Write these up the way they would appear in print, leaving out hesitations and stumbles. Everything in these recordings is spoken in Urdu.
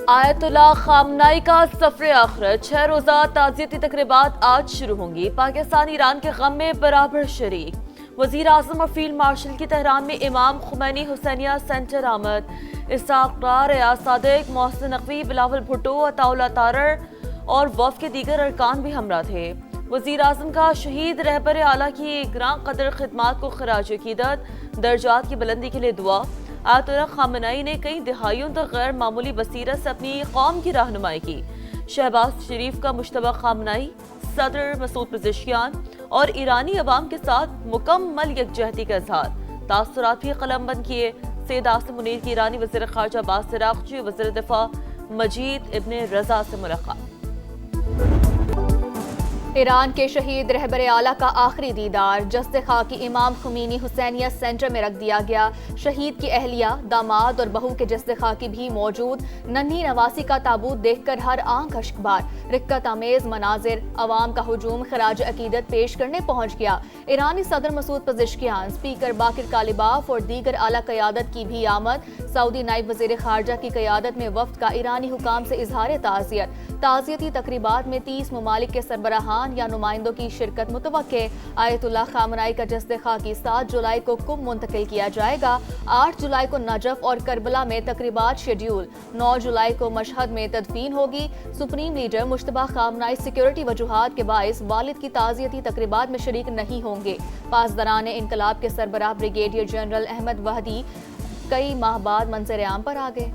آیت اللہ خامنائی کا سفر آخرت 6 روزہ تعزیتی تقریبات آج شروع ہوں گی۔ پاکستان ایران کے غم میں برابر شریک۔ وزیر اعظم اور فیلڈ مارشل کی تہران میں امام خمینی حسینیہ سینٹر آمد۔ اسحاق ڈار، ایاز صادق، محسن نقوی، بلاول بھٹو، عطا اللہ تارڑ اور وفد کے دیگر ارکان بھی ہمراہ تھے۔ وزیر اعظم کا شہید رہبر اعلیٰ کی گراں قدر خدمات کو خراج عقیدت، درجات کی بلندی کے لیے دعا۔ آیت اللہ خامنائی نے کئی دہائیوں تک غیر معمولی بصیرت سے اپنی قوم کی رہنمائی کی۔ شہباز شریف کا مشتبہ خامنائی، صدر مسعود پزشکیان اور ایرانی عوام کے ساتھ مکمل یکجہتی کا اظہار۔ تاثرات بھی قلم بند کیے۔ سید عاصم منیر کی ایرانی وزیر خارجہ عباس عراقچی، وزیر دفاع مجید ابن رضا سے ملاقات۔ ایران کے شہید رہبر اعلیٰ کا آخری دیدار جسد خاکی امام خمینی حسینیہ سینٹر میں رکھ دیا گیا۔ شہید کی اہلیہ، داماد اور بہو کے جسد خاکی بھی موجود۔ ننھی نواسی کا تابوت دیکھ کر ہر آنکھ اشکبار۔ رقت آمیز مناظر، عوام کا ہجوم خراج عقیدت پیش کرنے پہنچ گیا۔ ایرانی صدر مسعود پزشکیان، اسپیکر باقر کالباف اور دیگر اعلیٰ قیادت کی بھی آمد۔ سعودی نائب وزیر خارجہ کی قیادت میں وفد کا ایرانی حکام سے اظہار تعزیت۔ تعزیتی تقریبات میں 30 ممالک کے سربراہان یا نمائندوں کی شرکت متوقع۔ آیت اللہ خامنائی کا جسد خاکی 7 جولائی کو قم منتقل کیا جائے گا۔ 8 جولائی کو نجف اور کربلا میں تقریبات شیڈیول۔ 9 جولائی کو مشہد میں تدفین ہوگی۔ سپریم لیڈر مشتبہ خامنائی سیکیورٹی وجوہات کے باعث والد کی تعزیتی تقریبات میں شریک نہیں ہوں گے۔ پاسداران انقلاب کے سربراہ بریگیڈیئر جنرل احمد وحدی کئی ماہ بعد منظر عام پر آ گئے۔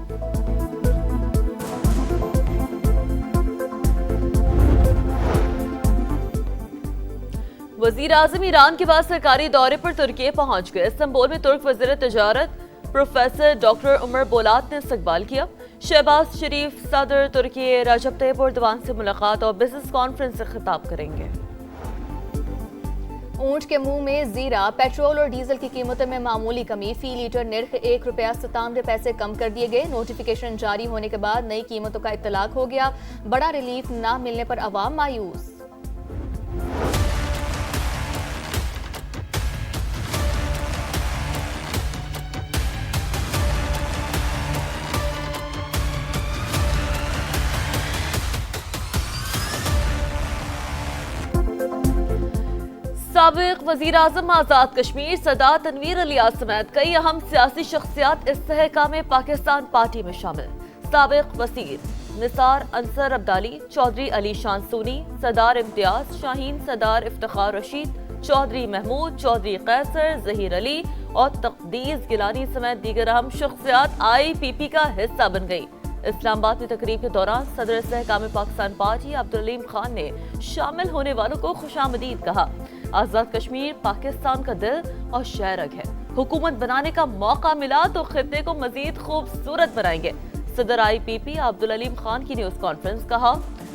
وزیر اعظم ایران کے بعد سرکاری دورے پر ترکی پہنچ گئے۔ استنبول میں ترک وزیر تجارت پروفیسر ڈاکٹر عمر بولات نے استقبال کیا۔ شہباز شریف صدر ترکی رجب طیب ایردوان سے ملاقات اور بزنس کانفرنس سے خطاب کریں گے۔ اونٹ کے منہ میں زیرہ، پیٹرول اور ڈیزل کی قیمتوں میں معمولی کمی۔ فی لیٹر نرخ 1 روپیہ 97 پیسے کم کر دیے گئے۔ نوٹیفیکیشن جاری ہونے کے بعد نئی قیمتوں کا اطلاق ہو گیا۔ بڑا ریلیف نہ ملنے پر عوام مایوس۔ سابق وزیر اعظم آزاد کشمیر سردار تنویر الیاس سمیت کئی اہم سیاسی شخصیات استحکام پاکستان پارٹی میں شامل۔ سابق وزیر نثار انصر عبدالی، چودھری علی شان سونی، سردار امتیاز شاہین، سردار افتخار رشید، چودھری محمود، چودھری قیصر، ظہیر علی اور تقدیس گیلانی سمیت دیگر اہم شخصیات IPP کا حصہ بن گئی۔ اسلام آباد میں تقریب کے دوران صدر استحکام پاکستان پارٹی عبدالعلیم خان نے شامل ہونے والوں کو خوش آمدید کہا۔ آزاد کشمیر پاکستان کا دل اور شہرگ ہے۔ حکومت بنانے کا موقع ملا تو خطے کو مزید خوبصورت بنائیں گے۔ صدر IPP عبدالعلیم خان کی نیوز کانفرنس، کہا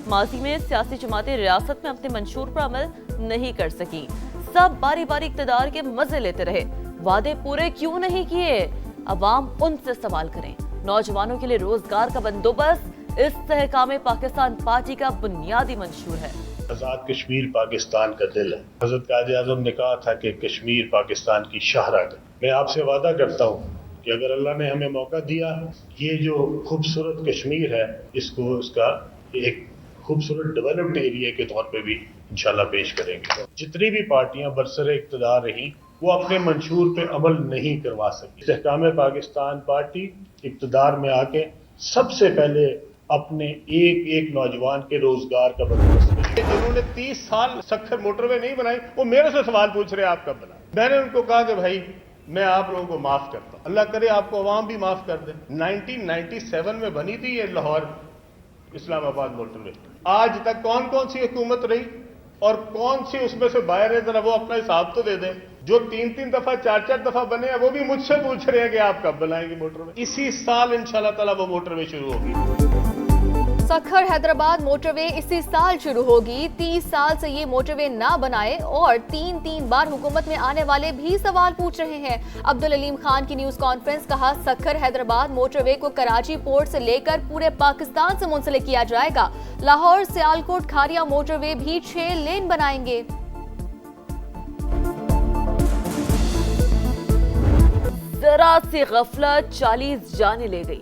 ماضی میں سیاسی جماعتیں ریاست میں اپنے منشور پر عمل نہیں کر سکی، سب باری باری اقتدار کے مزے لیتے رہے، وعدے پورے کیوں نہیں کیے؟ عوام ان سے سوال کریں۔ نوجوانوں کے لیے روزگار کا بندوبست استحکام پاکستان پارٹی کا بنیادی منشور ہے۔ آزاد کشمیر پاکستان کا دل ہے۔ حضرت قائد اعظم نے کہا تھا کہ کشمیر پاکستان کی شاہراہ ہے۔ میں آپ سے وعدہ کرتا ہوں کہ اگر اللہ نے ہمیں موقع دیا، یہ جو خوبصورت کشمیر ہے، اس کا ایک خوبصورت ڈیولپڈ ایریا کے طور پہ بھی انشاءاللہ پیش کریں گے۔ جتنی بھی پارٹیاں برسر اقتدار رہیں، وہ اپنے منشور پہ عمل نہیں کروا سکی۔ استحکام پاکستان پارٹی اقتدار میں آ کے سب سے پہلے اپنے ایک نوجوان کے روزگار کا بندوبست کیا۔ جنہوں نے 30 سال سکھر موٹر وے نہیں بنائی، وہ میرے سے سوال پوچھ رہے آپ کب بنا۔ میں نے ان کو کہا کہ بھائی میں آپ لوگوں کو معاف کرتا ہوں، اللہ کرے آپ کو عوام بھی معاف کر دے۔ 1997 میں بنی تھی یہ لاہور اسلام آباد موٹر وے۔ آج تک کون سی حکومت رہی اور کون سی اس میں سے باہر ہے؟ ذرا وہ اپنا حساب تو دے دیں۔ جو 3 دفعہ 4 دفعہ بنے ہیں، وہ بھی مجھ سے پوچھ رہے ہیں کہ آپ کب بنائیں گے موٹر وے۔ اسی سال انشاءاللہ تعالیٰ وہ موٹر وے شروع ہوگی۔ سکھر حیدرآباد موٹر وے اسی سال شروع ہوگی۔ 30 سال سے یہ موٹر وے نہ بنائے اور 3 بار حکومت میں آنے والے بھی سوال پوچھ رہے ہیں۔ عبدالعلیم خان کی نیوز کانفرنس، کہا سکھر حیدرآباد موٹر وے کو کراچی پورٹ سے لے کر پورے پاکستان سے منسلک کیا جائے گا۔ لاہور سیالکوٹ کھاریا موٹر وے بھی 6 لین بنائیں گے۔ ذرا سی غفلت 40 جانیں لے گئی۔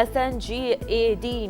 SNGAD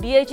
DIG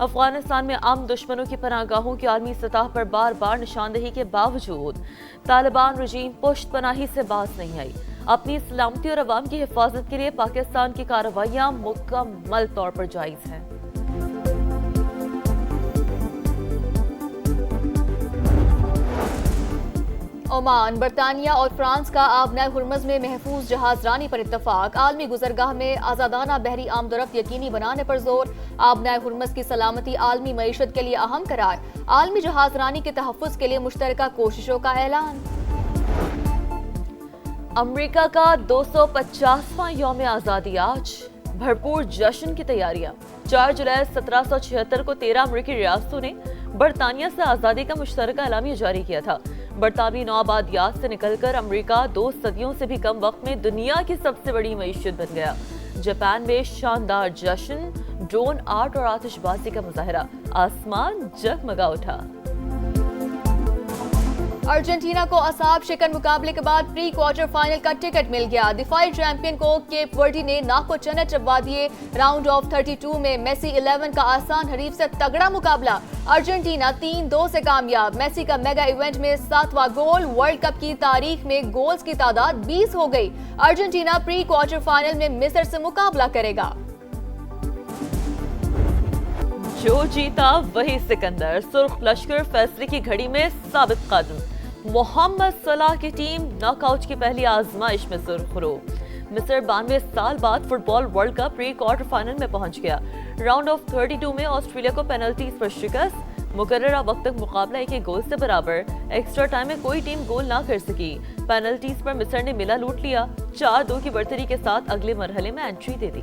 افغانستان میں عام دشمنوں کی پناہگاہوں کی عالمی سطح پر بار بار نشاندہی کے باوجود طالبان رجیم پشت پناہی سے باز نہیں آئی. اپنی سلامتی اور عوام کی حفاظت کے لیے پاکستان کی کارروائیاں مکمل طور پر جائز ہیں. عمان، برطانیہ اور فرانس کا آبنائے ہرمز میں محفوظ جہاز رانی پر اتفاق. عالمی گزرگاہ میں آزادانہ بحری آمد و رفت یقینی بنانے پر زور. آبنائے ہرمز کی سلامتی عالمی معیشت کے لیے اہم قرار. عالمی جہاز رانی کے تحفظ کے لیے مشترکہ کوششوں کا اعلان. امریکہ کا 250واں یوم آزادی آج، بھرپور جشن کی تیاریاں. 4 جولائی 1776 کو 13 امریکی ریاستوں نے برطانیہ سے آزادی کا مشترکہ اعلامیہ جاری کیا تھا. برطانوی نوآبادیات سے نکل کر امریکہ 2 صدیوں سے بھی کم وقت میں دنیا کی سب سے بڑی معیشت بن گیا. جاپان میں شاندار جشن، ڈرون آرٹ اور آتش بازی کا مظاہرہ، آسمان جگمگا اٹھا. ارجنٹینا کو اعصاب شکن مقابلے کے بعد پری کوارٹر فائنل کا ٹکٹ مل گیا. دفاعی چیمپئن کو کیپ ورڈی نے ناکو چنے چبوا دیے. راؤنڈ آف 32 میں میسی 11 کا آسان حریف سے تگڑا مقابلہ. ارجنٹینا 3-2 سے کامیاب. میسی کا میگا ایونٹ میں 7واں گول. ورلڈ کپ کی تاریخ میں گولز کی تعداد 20 ہو گئی. ارجنٹینا پری کوارٹر فائنل میں مصر سے مقابلہ کرے گا. جو جیتا وہی سکندر، سرخ لشکر فیصلے کی گھڑی میں ثابت قدم. محمد صلاح کی ٹیم ناک آؤٹ کی پہلی آزمائش میں سرخرو. مصر 92 سال بعد football world cup pre quarter final میں پہنچ گیا. راؤنڈ آف 32 میں آسٹریلیا کو پینلٹیز پر شکست. مقررہ وقت تک مقابلہ 1 گول سے برابر. ایکسٹرا ٹائم میں کوئی ٹیم گول نہ کر سکی. پینلٹیز پر مصر نے ملا لوٹ لیا. 4-2 کی برتری کے ساتھ اگلے مرحلے میں انٹری دے دی.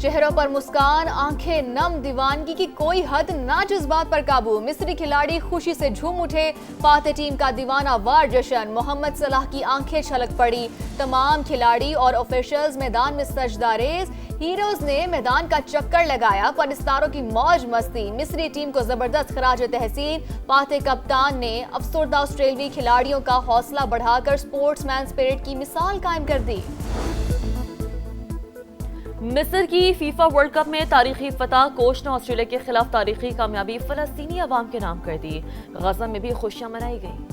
چہروں پر مسکان، آنکھیں نم، دیوانگی کی کوئی حد نہ، جذبات پر قابو. مصری کھلاڑی خوشی سے جھوم اٹھے. فاتح ٹیم کا دیوانہ وار جشن. محمد صلاح کی آنکھیں چھلک پڑی. تمام کھلاڑی اور آفیشلز میدان میں سجدہ ریز. ہیروز نے میدان کا چکر لگایا. پرستاروں کی موج مستی. مصری ٹیم کو زبردست خراج تحسین. فاتح کپتان نے افسردہ آسٹریلوی کھلاڑیوں کا حوصلہ بڑھا کر سپورٹس مین اسپرٹ کی مثال قائم کر دی. مصر کی فیفا ورلڈ کپ میں تاریخی فتح. کوچ نے آسٹریلیا کے خلاف تاریخی کامیابی فلسطینی عوام کے نام کر دی. غزہ میں بھی خوشیاں منائی گئیں.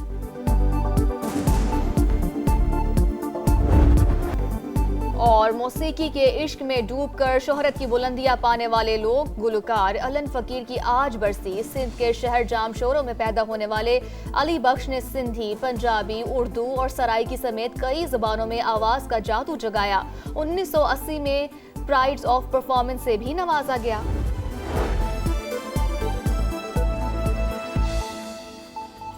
اور موسیقی کے عشق میں ڈوب کر شہرت کی بلندیاں پانے والے لوگ. گلوکار علن فقیر کی آج برسی. سندھ کے شہر جام شوروں میں پیدا ہونے والے علی بخش نے سندھی، پنجابی، اردو اور سرائکی سمیت کئی زبانوں میں آواز کا جادو جگایا. 1980 میں پرائڈز آف پرفارمنس سے بھی نوازا گیا.